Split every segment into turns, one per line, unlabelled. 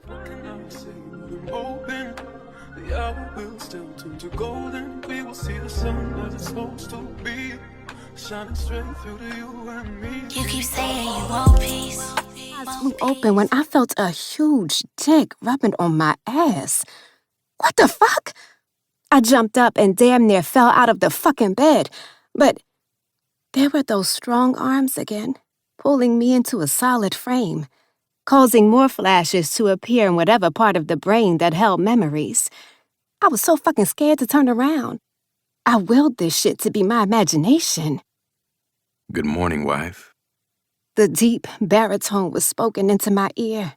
What can I say? I'm hoping the hour will still turn to golden. We will see the sun as it's supposed to be, shining straight through to you and me.
You keep saying you want peace.
Eyes flew open when I felt a huge dick rubbing on my ass. What the fuck? I jumped up and damn near fell out of the fucking bed. But there were those strong arms again, pulling me into a solid frame, causing more flashes to appear in whatever part of the brain that held memories. I was so fucking scared to turn around. I willed this shit to be my imagination.
Good morning, wife.
The deep baritone was spoken into my ear.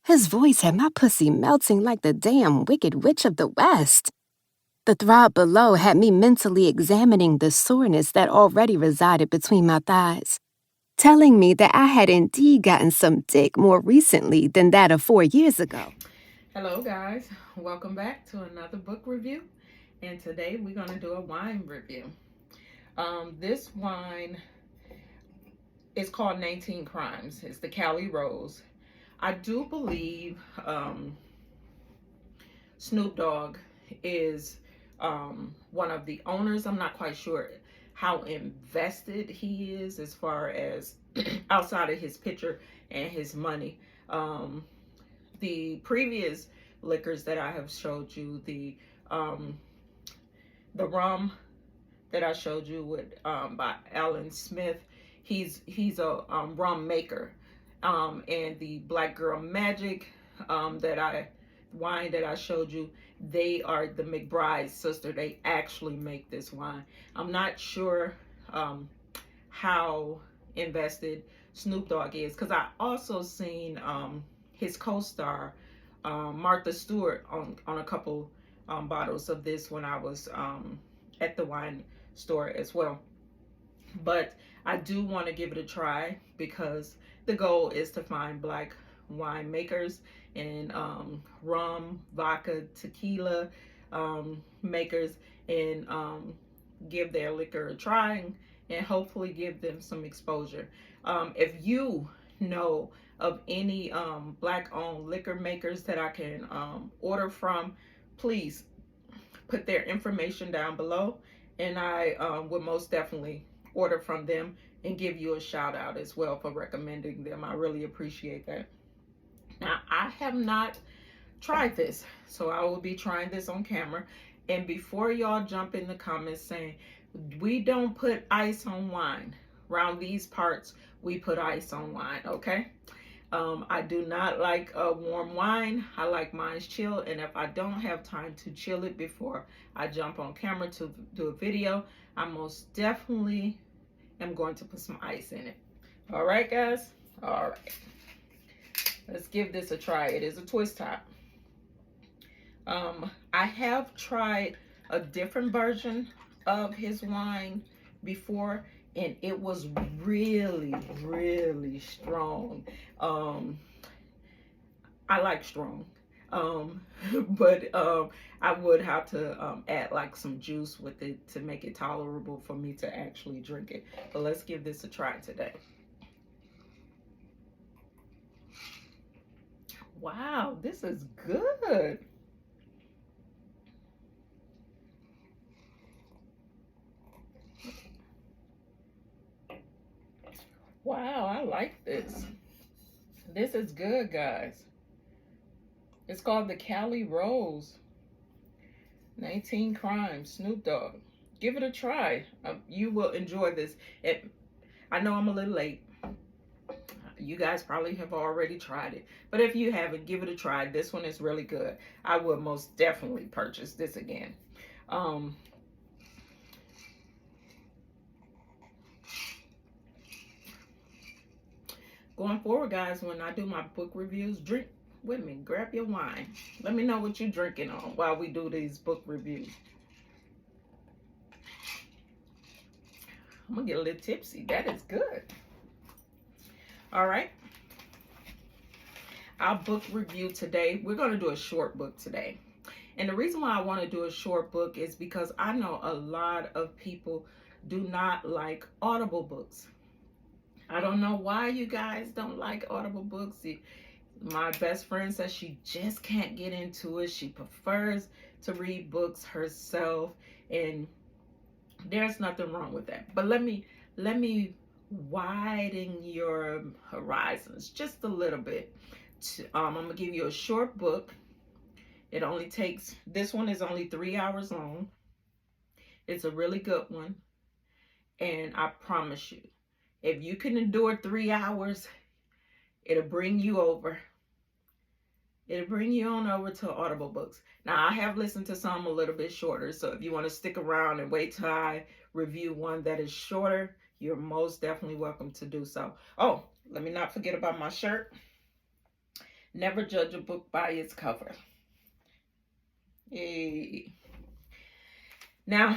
His voice had my pussy melting like the damn Wicked Witch of the West. The throb below had me mentally examining the soreness that already resided between my thighs, telling me that I had indeed gotten some dick more recently than that of 4 years ago.
Hello guys, welcome back to another book review, and today we're going to do a wine review. This wine is called 19 Crimes. It's the Cali Rose. I do believe Snoop Dogg is one of the owners. I'm not quite sure how invested he is as far as outside of his picture and his money. The previous liquors that I have showed you, the rum that I showed you with by Alan Smith, he's a rum maker, and the Black Girl Magic wine that I showed you, they are the McBride's sister. They actually make this wine. I'm not sure how invested Snoop Dogg is, because I also seen his co-star Martha Stewart on a couple bottles of this when I was at the wine store as well. But I do want to give it a try, because the goal is to find black wine makers and rum, vodka, tequila makers, and give their liquor a try, and hopefully give them some exposure. If you know of any black owned liquor makers that I can order from, please put their information down below, and I would most definitely order from them and give you a shout out as well for recommending them. I really appreciate that. Now, I have not tried this, so I will be trying this on camera. And before y'all jump in the comments saying we don't put ice on wine, around these parts we put ice on wine, okay? I do not like a warm wine. I like mine chilled, and if I don't have time to chill it before I jump on camera to do a video, I most definitely am going to put some ice in it. All right, guys? All right. Let's give this a try. It is a twist top. I have tried a different version of his wine before, and it was really, really strong. I like strong, but I would have to add like some juice with it to make it tolerable for me to actually drink it. But let's give this a try today. Wow, this is good. Wow, I like this. This is good, guys. It's called the Cali Rose. 19 Crimes, Snoop Dogg. Give it a try. You will enjoy this. I know I'm a little late. You guys probably have already tried it, but if you haven't, give it a try. This one is really good. I would most definitely purchase this again. Going forward, guys, when I do my book reviews, drink with me. Grab your wine. Let me know what you're drinking on while we do these book reviews. I'm gonna get a little tipsy. That is good. All right. Our book review today, we're going to do a short book today. And the reason why I want to do a short book is because I know a lot of people do not like Audible books. I don't know why you guys don't like Audible books. My best friend says she just can't get into it. She prefers to read books herself, and there's nothing wrong with that. But let me widen your horizons just a little bit. I'm gonna give you a short book. It only takes, this one is only 3 hours long. It's a really good one, and I promise you, if you can endure 3 hours, it'll bring you over. It'll bring you on over to Audible books. Now, I have listened to some a little bit shorter, so if you want to stick around and wait till I review one that is shorter, you're most definitely welcome to do so. Oh, let me not forget about my shirt. Never judge a book by its cover. Yay. Now,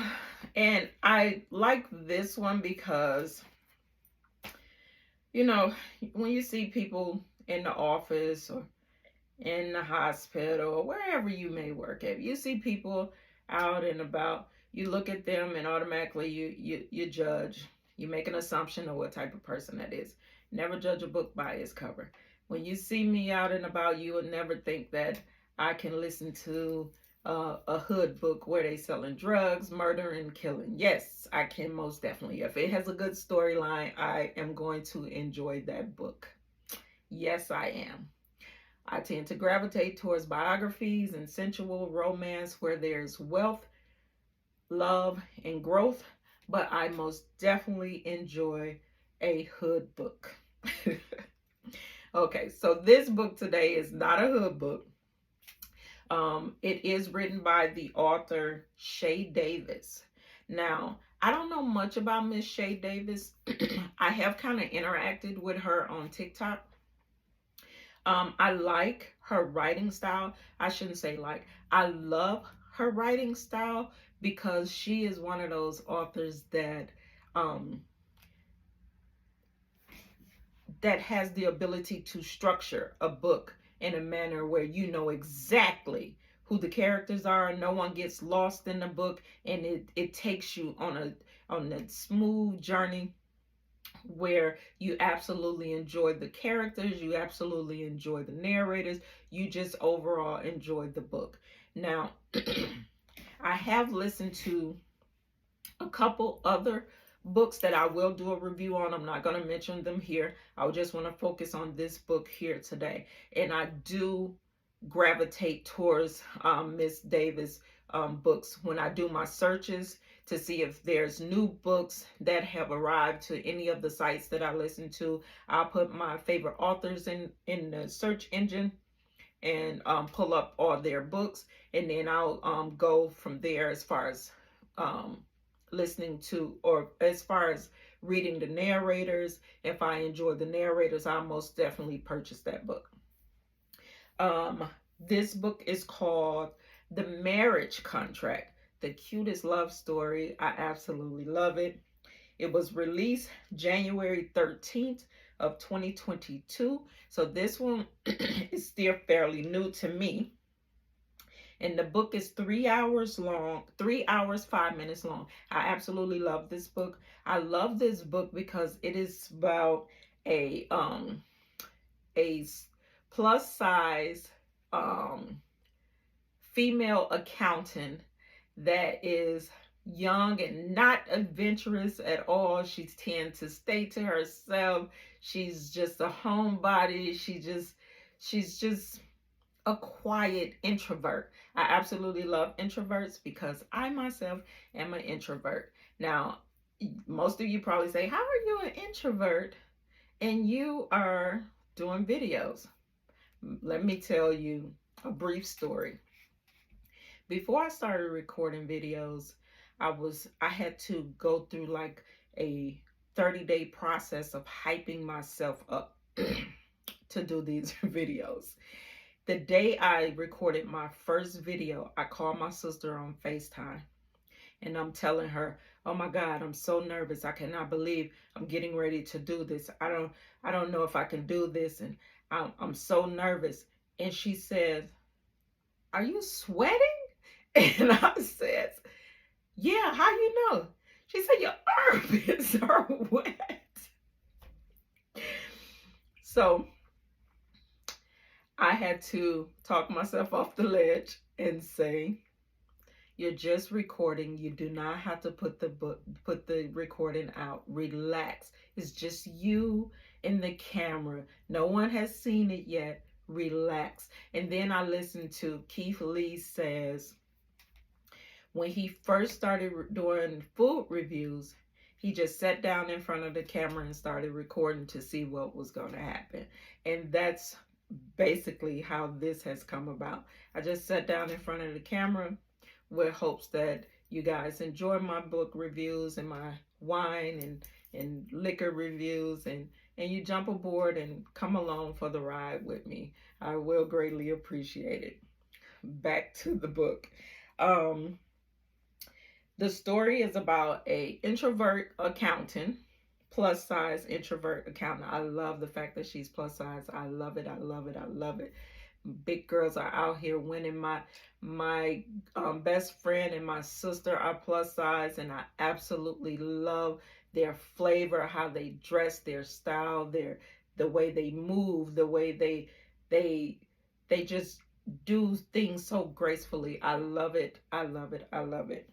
and I like this one because, you know, when you see people in the office or in the hospital or wherever you may work at, you see people out and about, you look at them and automatically you judge. You make an assumption of what type of person that is. Never judge a book by its cover. When you see me out and about, you would never think that I can listen to a hood book where they selling drugs, murder, and killing. Yes, I can most definitely. If it has a good storyline, I am going to enjoy that book. Yes, I am. I tend to gravitate towards biographies and sensual romance where there's wealth, love, and growth, but I most definitely enjoy a hood book. Okay, so this book today is not a hood book. It is written by the author Shay Davis. Now, I don't know much about Miss Shay Davis. I have kind of interacted with her on TikTok. I like her writing style. I shouldn't say like. I love her writing style because she is one of those authors that that has the ability to structure a book in a manner where you know exactly who the characters are. No one gets lost in the book, and it takes you on a smooth journey where you absolutely enjoy the characters, you absolutely enjoy the narrators, you just overall enjoy the book. Now, I have listened to a couple other books that I will do a review on. I'm not going to mention them here. I just want to focus on this book here today. And I do gravitate towards Miss Davis books when I do my searches to see if there's new books that have arrived to any of the sites that I listen to. I'll put my favorite authors in the search engine and pull up all their books, and then I'll go from there as far as listening to, or as far as reading the narrators. If I enjoy the narrators, I'll most definitely purchase that book. This book is called The Marriage Contract. The cutest love story. I absolutely love it. It was released January 13th of 2022. So this one is still fairly new to me. And the book is 3 hours long, 3 hours, 5 minutes long. I absolutely love this book. I love this book because it is about a plus size female accountant that is young and not adventurous at all. She tends to stay to herself. She's just a homebody. She's just a quiet introvert. I absolutely love introverts because I myself am an introvert. Now, most of you probably say, how are you an introvert and you are doing videos? Let me tell you a brief story. Before I started recording videos, I had to go through like a 30-day process of hyping myself up to do these videos. The day I recorded my first video, I called my sister on FaceTime and I'm telling her, oh my God, I'm so nervous. I cannot believe I'm getting ready to do this. I don't know if I can do this, and I'm so nervous. And she said, are you sweating? And I said, yeah, how you know? She said, your armpits are wet. So I had to talk myself off the ledge and say, you're just recording. You do not have to put the recording out. Relax. It's just you and the camera. No one has seen it yet. Relax. And then I listened to Keith Lee says, when he first started doing food reviews, he just sat down in front of the camera and started recording to see what was going to happen. And that's basically how this has come about. I just sat down in front of the camera with hopes that you guys enjoy my book reviews and my wine and liquor reviews, and you jump aboard and come along for the ride with me. I will greatly appreciate it. Back to the book. The story is about a introvert accountant, plus size introvert accountant. I love the fact that she's plus size. I love it. I love it. I love it. Big girls are out here winning. My best friend and my sister are plus size, and I absolutely love their flavor, how they dress, their style, the way they move, the way they just do things so gracefully. I love it. I love it. I love it.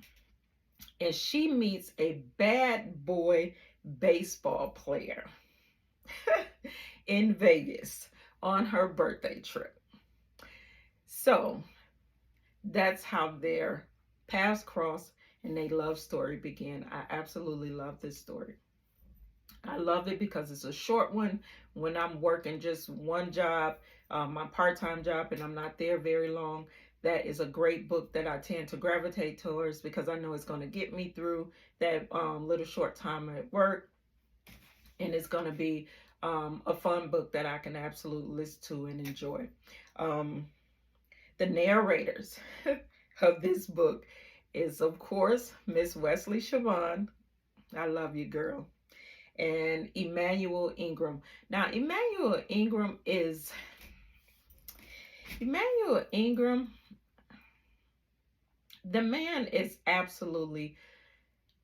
And she meets a bad boy baseball player in Vegas on her birthday trip. So that's how their paths cross and their love story began. I absolutely love this story. I love it because it's a short one. When I'm working just one job, my part-time job, and I'm not there very long, that is a great book that I tend to gravitate towards because I know it's going to get me through that little short time at work. And it's going to be a fun book that I can absolutely listen to and enjoy. The narrators of this book is, of course, Miss Wesley Siobhan. I love you, girl. And Emmanuel Ingram. Now, Emmanuel Ingram, the man is absolutely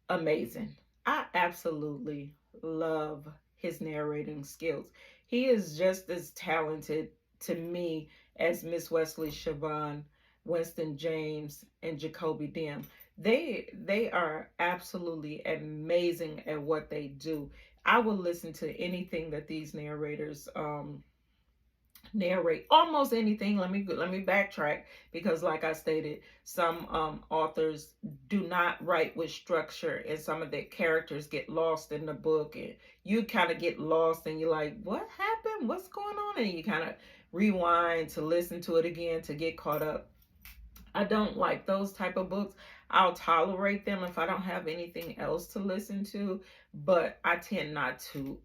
amazing. I absolutely love his narrating skills. He is just as talented to me as Miss Wesley Siobhan, Winston James, and Jacoby Dim. They are absolutely amazing at what they do. I will listen to anything that these narrators narrate, almost anything. Let me backtrack, because like I stated, some authors do not write with structure, and some of their characters get lost in the book, and you kind of get lost and you're like, what happened, what's going on, and you kind of rewind to listen to it again to get caught up. I don't like those type of books. I'll tolerate them if I don't have anything else to listen to, but I tend not to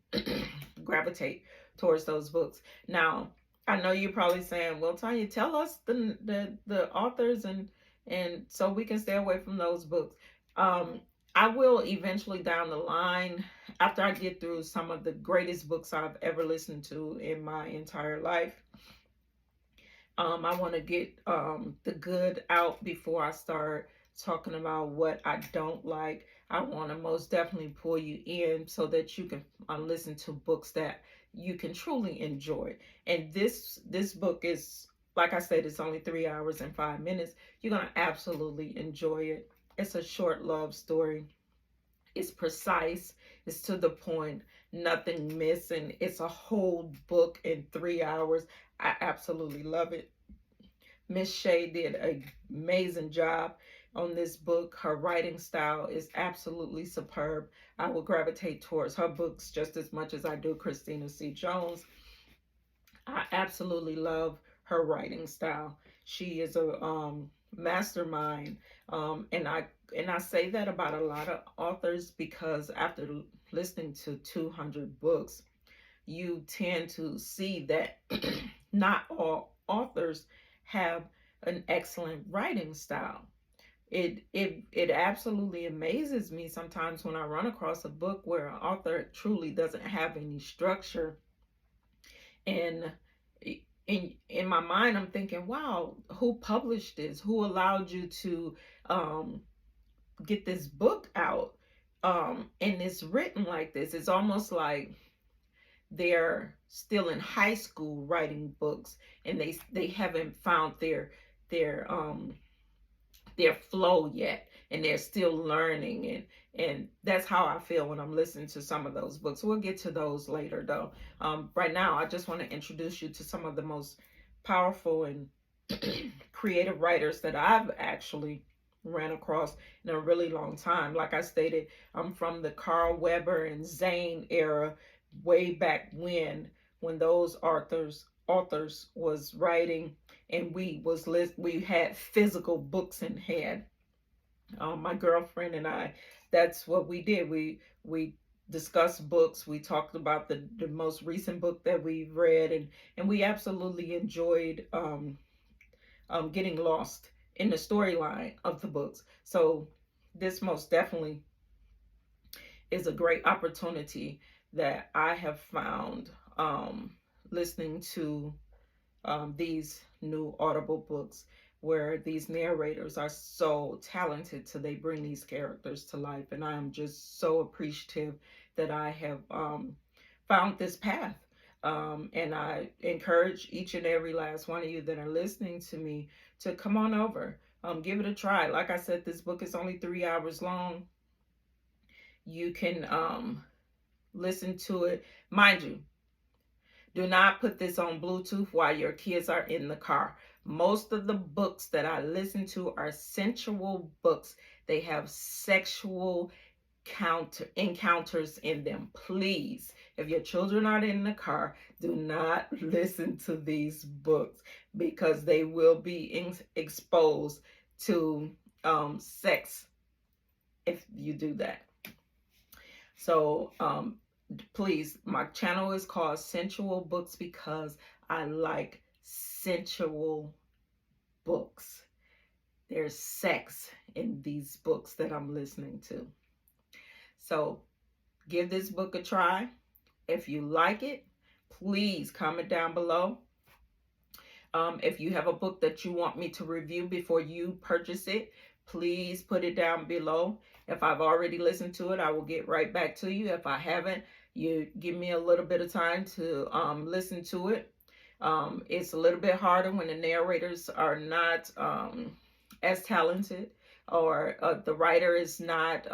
gravitate towards those books. Now, I know you're probably saying, well, Tanya, tell us the authors and so we can stay away from those books. I will eventually down the line, after I get through some of the greatest books I've ever listened to in my entire life. I want to get the good out before I start talking about what I don't like. I want to most definitely pull you in so that you can listen to books that you can truly enjoy. And this book is, like I said, it's only 3 hours and 5 minutes. You're going to absolutely enjoy it. It's a short love story. It's precise. It's to the point. Nothing missing. It's a whole book in 3 hours. I absolutely love it. Miss Shea did an amazing job on this book. Her writing style is absolutely superb. I will gravitate towards her books just as much as I do Christina C. Jones. I absolutely love her writing style. She is a mastermind, and I say that about a lot of authors because after listening to 200 books, you tend to see that not all authors have an excellent writing style. It absolutely amazes me sometimes when I run across a book where an author truly doesn't have any structure, and in my mind I'm thinking, wow, who published this? Who allowed you to get this book out? And it's written like this. It's almost like they're still in high school writing books, and they haven't found their their flow yet, and they're still learning, and that's how I feel when I'm listening to some of those books. We'll get to those later though. Right now I just want to introduce you to some of the most powerful and creative writers that I've actually ran across in a really long time. Like I stated, I'm from the Carl Weber and Zane era, way back when those authors was writing, and we had physical books in hand. My girlfriend and I, that's what we did. We discussed books. We talked about the most recent book that we've read, and we absolutely enjoyed getting lost in the storyline of the books. So this most definitely is a great opportunity that I have found listening to these new Audible books, where these narrators are so talented, so they bring these characters to life. And I am just so appreciative that I have found this path. And I encourage each and every last one of you that are listening to me to come on over, give it a try. Like I said, this book is only 3 hours long. You can listen to it. Mind you, do not put this on Bluetooth while your kids are in the car. Most of the books that I listen to are sensual books. They have sexual encounters in them. Please, if your children are in the car, do not listen to these books, because they will be exposed to sex if you do that. So please, my channel is called Sensual Books because I like sensual books. There's sex in these books that I'm listening to. So give this book a try. If you like it, please comment down below. If you have a book that you want me to review before you purchase it, please put it down below. If I've already listened to it, I will get right back to you. If I haven't, you give me a little bit of time to listen to it. It's a little bit harder when the narrators are not as talented, or the writer is not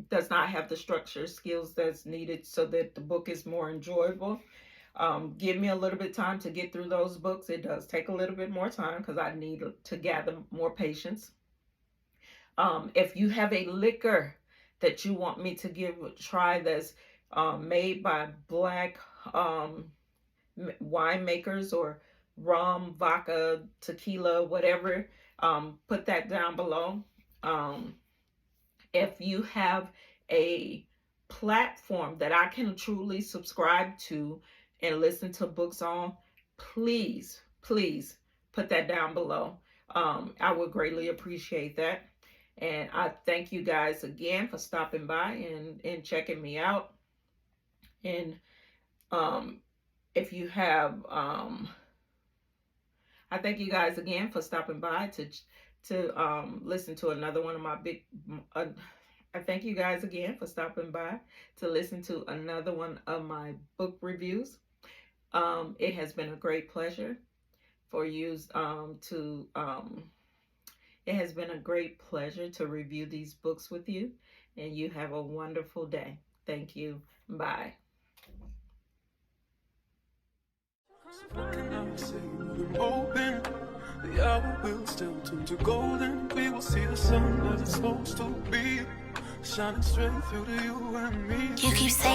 does not have the structure skills that's needed so that the book is more enjoyable. Give me a little bit of time to get through those books. It does take a little bit more time because I need to gather more patience. If you have a liquor that you want me to give a try that's made by Black winemakers, or rum, vodka, tequila, whatever, put that down below. If you have a platform that I can truly subscribe to and listen to books on, please put that down below. I would greatly appreciate that. And I thank you guys again for stopping by and checking me out. And if you have I thank you guys again for stopping by to listen to another one of my I thank you guys again for stopping by to listen to another one of my book reviews. It has been a great pleasure for you it has been a great pleasure to review these books with you, and you have a wonderful day. Thank you. Bye.
Open, the hour will still turn to golden. We will see the sun as it's supposed to be, shining straight through to you and me.
You keep saying